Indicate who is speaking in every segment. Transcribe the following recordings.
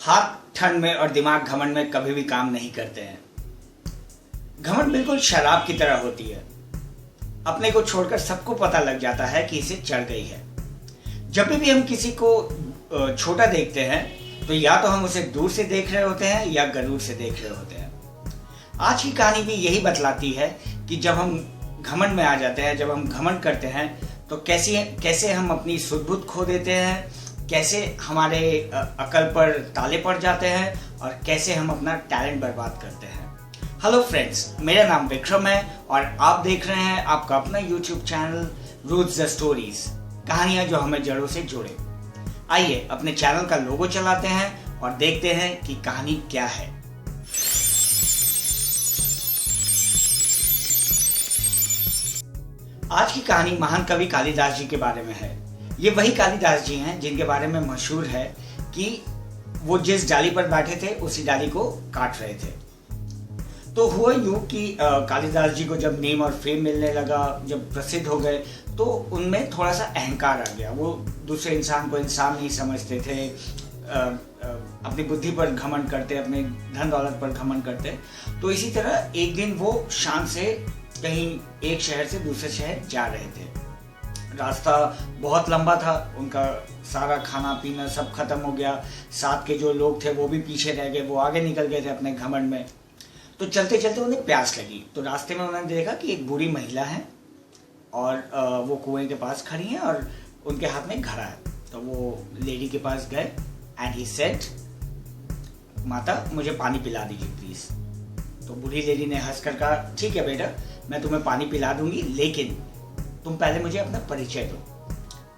Speaker 1: हाथ ठंड में और दिमाग घमंड में कभी भी काम नहीं करते हैं। घमंड बिल्कुल शराब की तरह होती है। अपने को छोड़कर सबको पता लग जाता है कि इसे चढ़ गई है। जब भी हम किसी को छोटा देखते हैं तो या तो हम उसे दूर से देख रहे होते हैं या गरूर से देख रहे होते हैं। आज की कहानी भी यही बतलाती है कि जब हम घमंड में आ जाते हैं, जब हम घमंड करते हैं तो कैसे हम अपनी सुध बुध खो देते हैं, कैसे हमारे अकल पर ताले पड़ जाते हैं और कैसे हम अपना टैलेंट बर्बाद करते हैं। हेलो फ्रेंड्स, मेरा नाम विक्रम है और आप देख रहे हैं आपका अपना YouTube channel roots the stories, कहानियां जो हमें जड़ों से जोड़े। आइए अपने चैनल का लोगो चलाते हैं और देखते हैं कि कहानी क्या है। आज की कहानी महान कवि कालिदास जी के बारे में है। ये वही कालिदास जी हैं जिनके बारे में मशहूर है कि वो जिस डाली पर बैठे थे उसी डाली को काट रहे थे। तो हुआ यूं कि कालिदास जी को जब नेम और फेम मिलने लगा, जब प्रसिद्ध हो गए, तो उनमें थोड़ा सा अहंकार आ गया। वो दूसरे इंसान को इंसान नहीं समझते थे, अपनी बुद्धि पर घमंड करते, अपने धन दौलत पर घमंड करते। तो इसी तरह एक दिन वो शान से कहीं एक शहर से दूसरे शहर जा रहे थे। रास्ता बहुत लंबा था, उनका सारा खाना पीना सब खत्म हो गया। साथ के जो लोग थे वो भी पीछे रह गए, वो आगे निकल गए थे अपने घमंड में। तो चलते चलते उन्हें प्यास लगी। तो रास्ते में उन्होंने देखा कि एक बूढ़ी महिला है और वो कुएं के पास खड़ी हैं और उनके हाथ में घड़ा है। तो वो लेडी के पास गए एंड ही सेड, माता मुझे पानी पिला दीजिए प्लीज। तो बूढ़ी लेडी ने हंसकर कहा, ठीक है बेटा, मैं तुम्हें पानी पिला दूंगी, लेकिन तुम पहले मुझे अपना परिचय दो।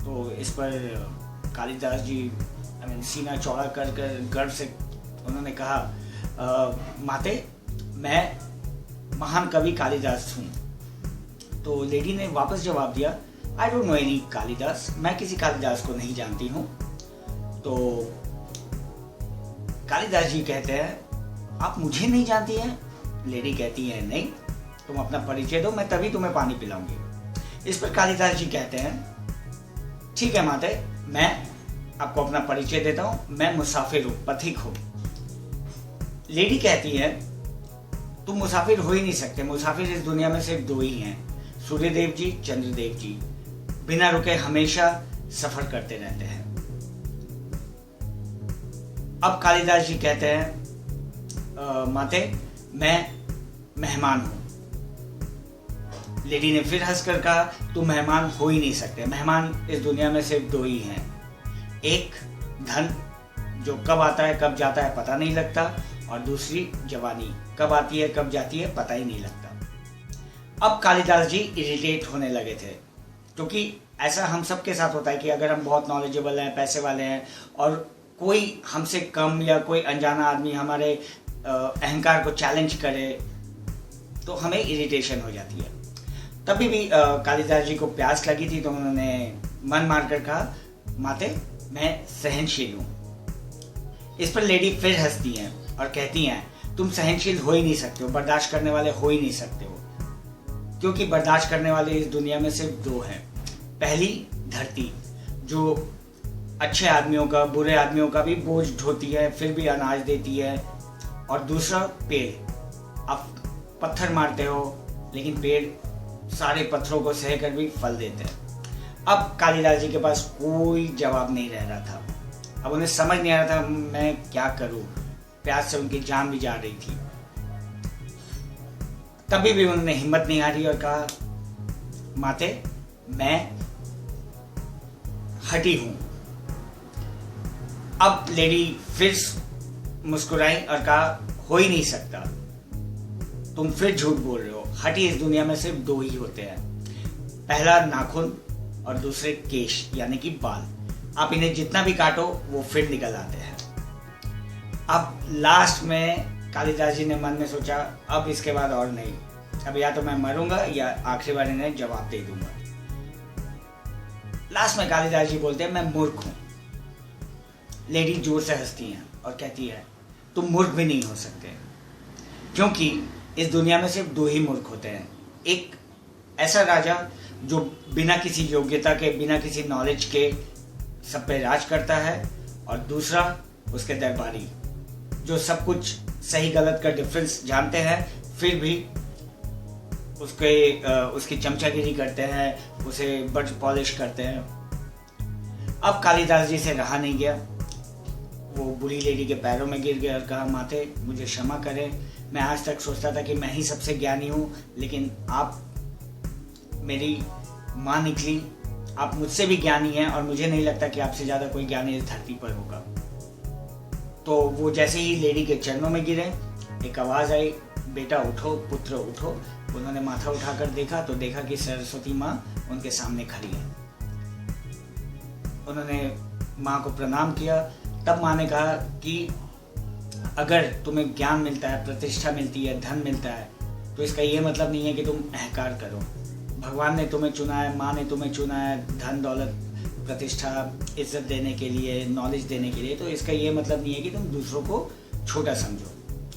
Speaker 1: तो इस पर कालिदास जी सीना चौड़ा कर गर्व से उन्होंने कहा, माते मैं महान कवि कालिदास हूँ। तो लेडी ने वापस जवाब दिया, I don't know any Kalidas, मैं किसी कालिदास को नहीं जानती हूँ। तो कालिदास जी कहते हैं, आप मुझे नहीं जानती हैं? लेडी कहती है, नहीं, तुम अपना परिचय दो, मैं तभी तुम्हें पानी पिलाऊंगी। इस पर कालिदास जी कहते हैं, ठीक है माते, मैं आपको अपना परिचय देता हूं, मैं मुसाफिर हूं, पथिक हूं। लेडी कहती है, तुम मुसाफिर हो ही नहीं सकते, मुसाफिर इस दुनिया में सिर्फ दो ही हैं, सूर्यदेव जी, चंद्रदेव जी, बिना रुके हमेशा सफर करते रहते हैं। अब कालिदास जी कहते हैं, माते मैं मेहमान हूं। लेडी ने फिर हंसकर कहा, तुम मेहमान हो ही नहीं सकते, मेहमान इस दुनिया में सिर्फ दो ही हैं, एक धन जो कब आता है कब जाता है पता नहीं लगता, और दूसरी जवानी, कब आती है कब जाती है पता ही नहीं लगता। अब कालिदास जी इरिटेट होने लगे थे, क्योंकि ऐसा हम सबके साथ होता है कि अगर हम बहुत नॉलेजेबल हैं, पैसे वाले हैं और कोई हमसे कम या कोई अनजाना आदमी हमारे अहंकार को चैलेंज करे तो हमें इरिटेशन हो जाती है। तभी भी कालिदास जी को प्यास लगी थी, तो उन्होंने मन मारकर कहा, माते मैं सहनशील हूँ। इस पर लेडी फिर हंसती हैं और कहती हैं, तुम सहनशील हो ही नहीं सकते हो, बर्दाश्त करने वाले हो ही नहीं सकते हो, क्योंकि बर्दाश्त करने वाले इस दुनिया में सिर्फ दो हैं। पहली धरती, जो अच्छे आदमियों का, बुरे आदमियों का भी बोझ ढोती है फिर भी अनाज देती है, और दूसरा पेड़, आप पत्थर मारते हो लेकिन पेड़ सारे पत्थरों को सहकर भी फल देते हैं। अब कालिदास जी के पास कोई जवाब नहीं रह रहा था। अब उन्हें समझ नहीं आ रहा था मैं क्या करूं, प्यास से उनकी जान भी जा रही थी। तभी भी उन्होंने हिम्मत नहीं हारी और कहा, माते मैं हटी हूं। अब लेडी फिर मुस्कुराई और कहा, हो ही नहीं सकता, तुम फिर झूठ बोल रहे हो, हड्डी इस दुनिया में सिर्फ दो ही होते हैं, पहला नाखून और दूसरे केश यानी कि बाल, आप इन्हें जितना भी काटो वो फिर निकल आते हैं। अब लास्ट में कालिदास जी ने मन में सोचा, अब इसके बाद और नहीं, अब या तो मैं मरूंगा या आखिरी बार इन्हें जवाब दे दूंगा। लास्ट में कालिदास जी बोलते हैं, मैं मूर्ख हूं। लेडी जोर से हंसती हैं और कहती है, तुम मूर्ख भी नहीं हो सकते, क्योंकि इस दुनिया में सिर्फ दो ही मूर्ख होते हैं, एक ऐसा राजा जो बिना किसी योग्यता के, बिना किसी नॉलेज के सब पे राज करता है, और दूसरा उसके दरबारी, जो सब कुछ सही गलत का डिफरेंस जानते हैं, फिर भी उसकी चमचागिरी करते हैं, उसे बट पॉलिश करते हैं। अब कालिदास जी से रहा नहीं गया, वो बूढ़ी लेडी के पैरों में गिर गए और कहा, माते मुझे क्षमा करें, मैं आज तक सोचता था कि मैं ही सबसे ज्ञानी हूँ, लेकिन आप मेरी माँ निकली, आप मुझसे भी ज्ञानी हैं और मुझे नहीं लगता कि आपसे ज़्यादा कोई ज्ञानी इस धरती पर होगा। तो वो जैसे ही लेडी के चरणों में गिरे, एक आवाज़ आई, बेटा उठो, पुत्र उठो। उन्होंने माथा उठाकर देखा तो देखा कि सरस्वती माँ उनके सामने खड़ी है। उन्होंने माँ को प्रणाम किया। तब माँ ने कहा कि अगर तुम्हें ज्ञान मिलता है, प्रतिष्ठा मिलती है, धन मिलता है, तो इसका ये मतलब नहीं है कि तुम अहंकार करो। भगवान ने तुम्हें चुना है, माँ ने तुम्हें चुना है धन दौलत प्रतिष्ठा इज्जत देने के लिए, नॉलेज देने के लिए, तो इसका ये मतलब नहीं है कि तुम दूसरों को छोटा समझो,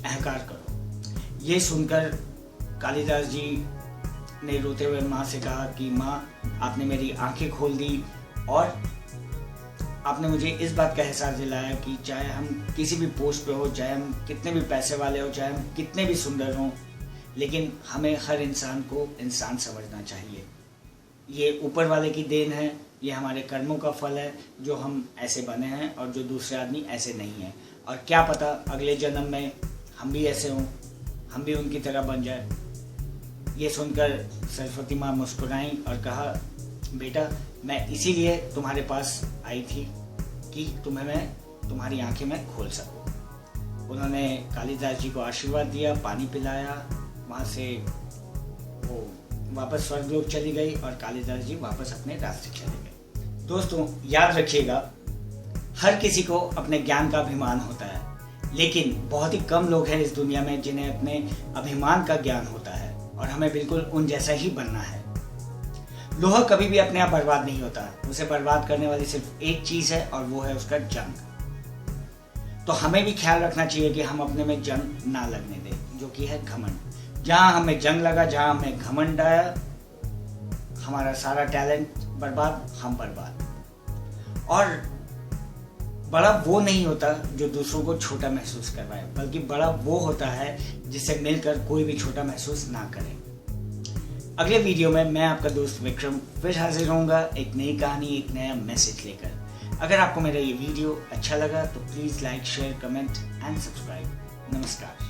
Speaker 1: अहंकार करो। ये सुनकर कालिदास जी ने रोते हुए माँ से कहा कि माँ, आपने मेरी आंखें खोल दी और आपने मुझे इस बात का एहसास दिलाया कि चाहे हम किसी भी पोस्ट पे हो, चाहे हम कितने भी पैसे वाले हो, चाहे हम कितने भी सुंदर हों, लेकिन हमें हर इंसान को इंसान समझना चाहिए। ये ऊपर वाले की देन है, ये हमारे कर्मों का फल है, जो हम ऐसे बने हैं और जो दूसरे आदमी ऐसे नहीं है। और क्या पता अगले जन्म में हम भी ऐसे हों, हम भी उनकी तरह बन जाए। ये सुनकर सरस्वती माँ मुस्कुराई और कहा, बेटा मैं इसीलिए तुम्हारे पास आई थी कि मैं तुम्हारी आंखें में खोल सकूं। उन्होंने कालिदास जी को आशीर्वाद दिया, पानी पिलाया, वहाँ से वो वापस स्वर्गलोक चली गई और कालिदास जी वापस अपने रास्ते चले गए। दोस्तों याद रखिएगा, हर किसी को अपने ज्ञान का अभिमान होता है, लेकिन बहुत ही कम लोग हैं इस दुनिया में जिन्हें अपने अभिमान का ज्ञान होता है, और हमें बिल्कुल उन जैसा ही बनना है। लोहा कभी भी अपने आप बर्बाद नहीं होता, उसे बर्बाद करने वाली सिर्फ एक चीज है और वो है उसका जंग। तो हमें भी ख्याल रखना चाहिए कि हम अपने में जंग ना लगने दें, जो कि है घमंड। जहां हमें जंग लगा, जहां हमें घमंड आया, हमारा सारा टैलेंट बर्बाद, हम बर्बाद। और बड़ा वो नहीं होता जो दूसरों को छोटा महसूस करवाए, बल्कि बड़ा वो होता है जिससे मिलकर कोई भी छोटा महसूस ना करे। अगले वीडियो में मैं आपका दोस्त विक्रम फिर हाजिर होऊंगा एक नई कहानी, एक नया मैसेज लेकर। अगर आपको मेरा ये वीडियो अच्छा लगा तो please like, share, comment and subscribe. नमस्कार।